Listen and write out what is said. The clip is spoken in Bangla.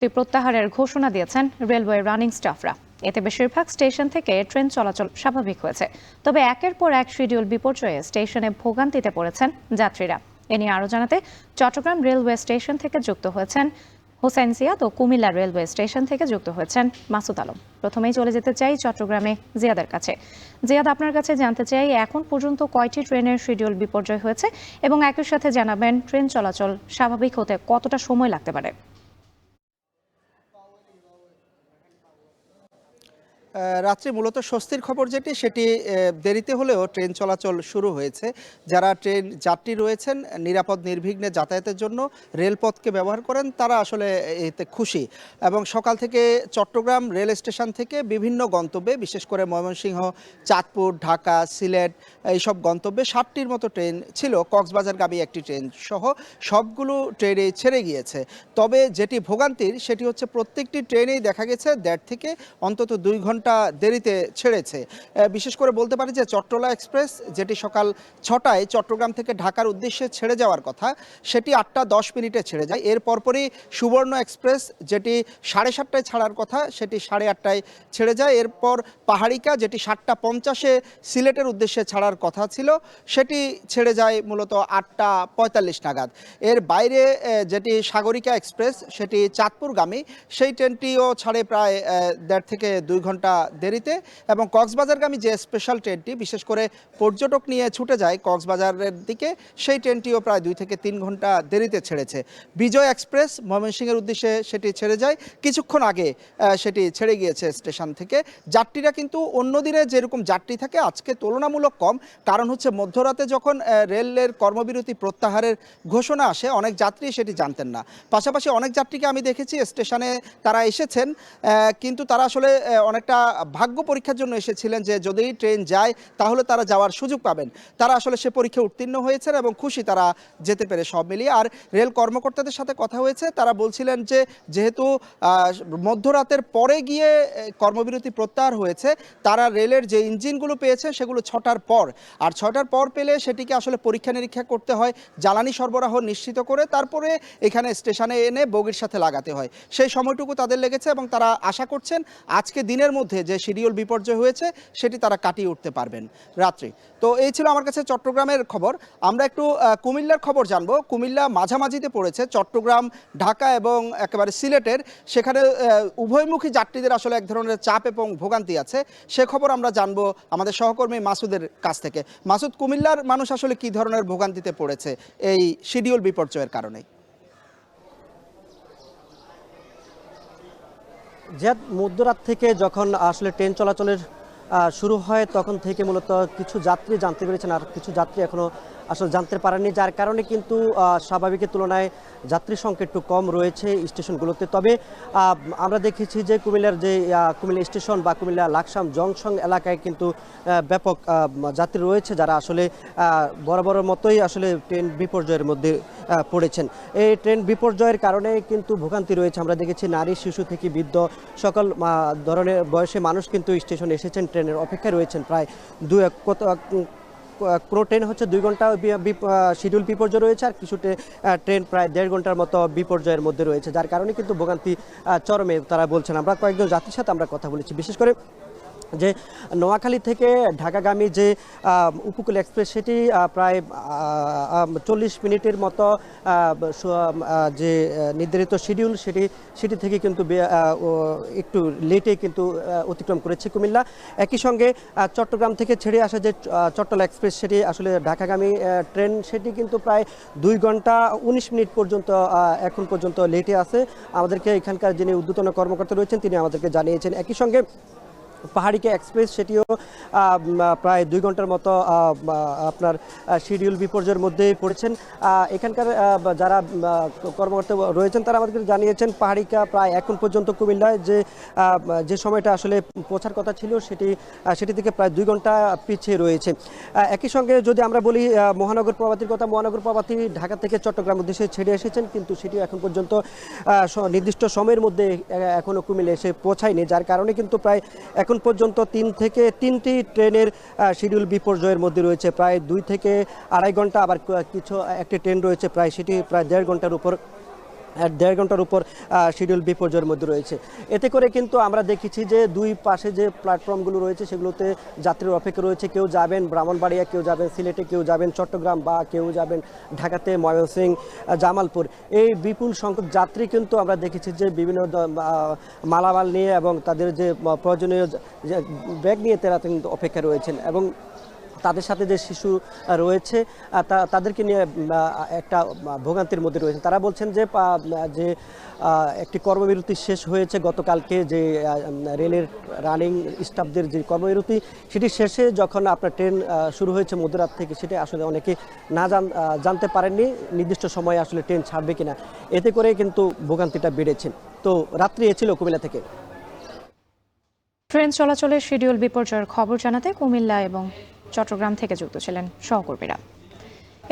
প্রত্যাহারের ঘোষণা দিয়েছেন রেলওয়ে রানিং স্টাফরা। এতে বেশিরভাগ স্টেশন থেকে ট্রেন চলাচল স্বাভাবিক হয়েছে। তবে একের পর এক শিডিউল বিপর্যয়ে স্টেশনে ভোগান্তিতে পড়েছেন যাত্রীরা। এ নিয়ে আরও জানাতে চট্টগ্রাম রেলওয়ে স্টেশন থেকে যুক্ত হয়েছেন হোসেন জিয়াদ ও কুমিল্লা রেলওয়ে স্টেশন থেকে যুক্ত হয়েছেন মাসুদ আলম। প্রথমেই চলে যেতে চাই চট্টগ্রামে জিয়াদের কাছে। জিয়াদ, আপনার কাছে জানতে চাই এখন পর্যন্ত কয়টি ট্রেনের শিডিউল বিপর্যয় হয়েছে এবং একই সাথে জানাবেন ট্রেন চলাচল স্বাভাবিক হতে কতটা সময় লাগতে পারে। রাত্রে মূলত স্বস্তির খবর যেটি সেটি দেরিতে হলেও ট্রেন চলাচল শুরু হয়েছে। যারা ট্রেন যাত্রী রয়েছেন নিরাপদ নির্বিঘ্নে যাতায়াতের জন্য রেলপথকে ব্যবহার করেন তারা আসলে এতে খুশি। এবং সকাল থেকে চট্টগ্রাম রেল স্টেশন থেকে বিভিন্ন গন্তব্যে, বিশেষ করে ময়মনসিংহ, চাঁদপুর, ঢাকা, সিলেট এইসব গন্তব্যে 60টির মতো ট্রেন ছিল। কক্সবাজারগামী একটি ট্রেন সহ সবগুলো ট্রেনে ছেড়ে গিয়েছে। তবে যেটি ভোগান্তির সেটি হচ্ছে প্রত্যেকটি ট্রেনেই দেখা গেছে 1.5 থেকে অন্তত 2 ঘন্টা দেরিতে ছেড়েছে। বিশেষ করে বলতে পারি যে চট্টলা এক্সপ্রেস যেটি সকাল 6টায় চট্টগ্রাম থেকে ঢাকার উদ্দেশ্যে ছেড়ে যাওয়ার কথা সেটি 8টা 10 মিনিটে ছেড়ে যায়। এর পরপরই সুবর্ণ এক্সপ্রেস যেটি 7:30টায় ছাড়ার কথা সেটি 8:30টায় ছেড়ে যায়। এরপর পাহাড়িকা যেটি 7টা 50-এ সিলেটের উদ্দেশ্যে ছাড়ার কথা ছিল সেটি ছেড়ে যায় মূলত 8টা 45 নাগাদ। এর বাইরে যেটি সাগরিকা এক্সপ্রেস সেটি চাঁদপুরগামী, সেই ট্রেনটিও ছাড়ে প্রায় 1.5 থেকে 2 ঘন্টা দেরিতে। এবং কক্সবাজারগামী যে স্পেশাল ট্রেনটি বিশেষ করে পর্যটক নিয়ে ছুটে যায় কক্সবাজারের দিকে, সেই ট্রেনটিও প্রায় 2 থেকে 3 ঘন্টা দেরিতে ছেড়েছে। বিজয় এক্সপ্রেস ময়মনসিংহের উদ্দেশ্যে সেটি ছেড়ে যায় কিছুক্ষণ আগে, সেটি ছেড়ে গিয়েছে স্টেশন থেকে। যাত্রীরা কিন্তু অন্য দিনে যেরকম যাত্রী থাকে আজকে তুলনামূলক কম, কারণ হচ্ছে মধ্যরাতে যখন রেলের কর্মবিরতি প্রত্যাহারের ঘোষণা আসে অনেক যাত্রী সেটি জানতেন না। পাশাপাশি অনেক যাত্রীকে আমি দেখেছি স্টেশনে তারা এসেছেন, কিন্তু তারা আসলে অনেকটা ভাগ্য পরীক্ষার জন্য এসেছিলেন যে যদি ট্রেন যায় তাহলে তারা যাওয়ার সুযোগ পাবেন। তারা আসলে সে পরীক্ষায় উত্তীর্ণ হয়েছেন এবং খুশি তারা যেতে পেরে সব মিলিয়ে। আর রেল কর্মকর্তাদের সাথে কথা হয়েছে, তারা বলছিলেন যে যেহেতু মধ্যরাতের পরে গিয়ে কর্মবিরতি প্রত্যাহার হয়েছে, তারা রেলের যে ইঞ্জিনগুলো পেয়েছে সেগুলো 6টার পর, আর 6টার পর পেলে সেটিকে আসলে পরীক্ষা নিরীক্ষা করতে হয়, জ্বালানি সরবরাহ নিশ্চিত করে তারপরে এখানে স্টেশনে এনে বগির সাথে লাগাতে হয়। সেই সময়টুকু তাদের লেগেছে এবং তারা আশা করছেন আজকে দিনের মধ্যে যে শিডিউল বিপর্যয় হয়েছে সেটি তারা কাটিয়ে উঠতে পারবেন রাত্রি। তো এই ছিল আমার কাছে চট্টগ্রামের খবর। আমরা একটু কুমিল্লার খবর জানবো। কুমিল্লা মাঝামাঝিতে পড়েছে চট্টগ্রাম, ঢাকা এবং একেবারে সিলেটের, সেখানে উভয়মুখী যাত্রীদের আসলে এক ধরনের চাপ এবং ভোগান্তি আছে। সে খবর আমরা জানবো আমাদের সহকর্মী মাসুদের কাছ থেকে। মাসুদ, কুমিল্লার মানুষ আসলে কি ধরনের ভোগান্তিতে পড়েছে এই শিডিউল বিপর্যয়ের কারণে? যে মধ্যরাত থেকে যখন আসলে ট্রেন চলাচলের শুরু হয় তখন থেকে মূলত কিছু যাত্রী জানতে পেরেছেন, আর কিছু যাত্রী এখনও আসলে জানতে পারেননি, যার কারণে কিন্তু স্বাভাবিকের তুলনায় যাত্রী সংখ্যা একটু কম রয়েছে স্টেশনগুলোতে। তবে আমরা দেখেছি যে কুমিল্লার যে কুমিল্লা স্টেশন বা কুমিল্লা লাকসাম জংশন এলাকায় কিন্তু ব্যাপক যাত্রী রয়েছে যারা আসলে বরাবরের মতোই আসলে ট্রেন বিপর্যয়ের মধ্যে পড়েছেন। এই ট্রেন বিপর্যয়ের কারণে কিন্তু ভোগান্তি রয়েছে। আমরা দেখেছি নারী, শিশু থেকে বৃদ্ধ সকল ধরনের বয়সী মানুষ কিন্তু স্টেশনে এসেছেন, ট্রেনের অপেক্ষায় রয়েছেন। প্রায় কোনো ট্রেন হচ্ছে 2 ঘন্টা শিডিউল বিপর্যয় রয়েছে, আর কিছু ট্রেন প্রায় 1.5 ঘন্টার মতো বিপর্যয়ের মধ্যে রয়েছে, যার কারণে কিন্তু ভোগান্তি চরমে তারা বলছেন। আমরা কয়েকজন যাত্রীর সাথে আমরা কথা বলেছি, বিশেষ করে যে নোয়াখালী থেকে ঢাকাগামী যে উপকূল এক্সপ্রেস সেটি প্রায় 40 মিনিটের মতো যে নির্ধারিত শিডিউল সেটি থেকে কিন্তু একটু লেটে কিন্তু অতিক্রম করেছে কুমিল্লা। একই সঙ্গে চট্টগ্রাম থেকে ছেড়ে আসা যে চট্টলা এক্সপ্রেস সেটি আসলে ঢাকাগামী ট্রেন সেটি কিন্তু প্রায় 2 ঘন্টা 19 মিনিট পর্যন্ত এখন পর্যন্ত লেটে আছে। আমাদেরকে এখানকার যিনি ঊর্ধ্বতন কর্মকর্তা রয়েছেন তিনি আমাদেরকে জানিয়েছেন। একই সঙ্গে পাহাড়িকা এক্সপ্রেস সেটিও প্রায় 2 ঘন্টার মতো আপনার শিডিউল বিপর্যয়ের মধ্যে পড়েছেন। এখানকার যারা কর্মকর্তা রয়েছেন তারা আমাদেরকে জানিয়েছেন পাহাড়িকা প্রায় এখন পর্যন্ত কুমিল্লায় যে সময়টা আসলে পৌঁছার কথা ছিল সেটি থেকে প্রায় 2 ঘন্টা পিছিয়ে রয়েছে। একই সঙ্গে যদি আমরা বলি মহানগর প্রভাতীর কথা, মহানগর প্রভাতী ঢাকা থেকে চট্টগ্রাম উদ্দেশ্যে ছেড়ে এসেছেন, কিন্তু সেটিও এখন পর্যন্ত নির্দিষ্ট সময়ের মধ্যে এখনও কুমিল্লা এসে পৌঁছায়নি, যার কারণে কিন্তু প্রায় এখন পর্যন্ত 3টি ট্রেনের শিডিউল বিপর্যয়ের মধ্যে রয়েছে। প্রায় 2 থেকে আড়াই ঘন্টা, আবার একটি ট্রেন রয়েছে সেটি প্রায় 1.5 ঘন্টার উপর দেড় ঘন্টার উপর শিডিউল বিপর্যয়ের মধ্যে রয়েছে। এতে করে কিন্তু আমরা দেখেছি যে দুই পাশে যে প্ল্যাটফর্মগুলো রয়েছে সেগুলোতে যাত্রীর অপেক্ষা রয়েছে। কেউ যাবেন ব্রাহ্মণবাড়িয়া, কেউ যাবেন সিলেটে, কেউ যাবেন চট্টগ্রাম, বা কেউ যাবেন ঢাকাতে, ময়মনসিংহ, জামালপুর। এই বিপুল সংখ্যক যাত্রী কিন্তু আমরা দেখেছি যে বিভিন্ন মালামাল নিয়ে এবং তাদের যে প্রয়োজনীয় ব্যাগ নিয়ে তারা কিন্তু অপেক্ষা রয়েছেন, এবং তাদের সাথে যে শিশু রয়েছে তাদেরকে নিয়ে একটা ভোগান্তির মধ্যে রয়েছে। তারা বলছেন যে একটি কর্মবিরতি শেষ হয়েছে গতকালকে, যে রেলের রানিং স্টাফদের যে কর্মবিরতি সেটি শেষে যখন আপনার ট্রেন শুরু হয়েছে মধ্যরাত থেকে, সেটা আসলে অনেকে জানতে পারেননি নির্দিষ্ট সময়ে আসলে ট্রেন ছাড়বে কিনা। এতে করে কিন্তু ভোগান্তিটা বেড়েছে। তো রাত্রি এ ছিল কুমিল্লা থেকে। ট্রেন চলাচলের শিডিউল বিপর্যয়ের খবর জানাতে কুমিল্লা এবং চট্টগ্রাম থেকে যুক্ত ছিলেন সহকর্মীরা।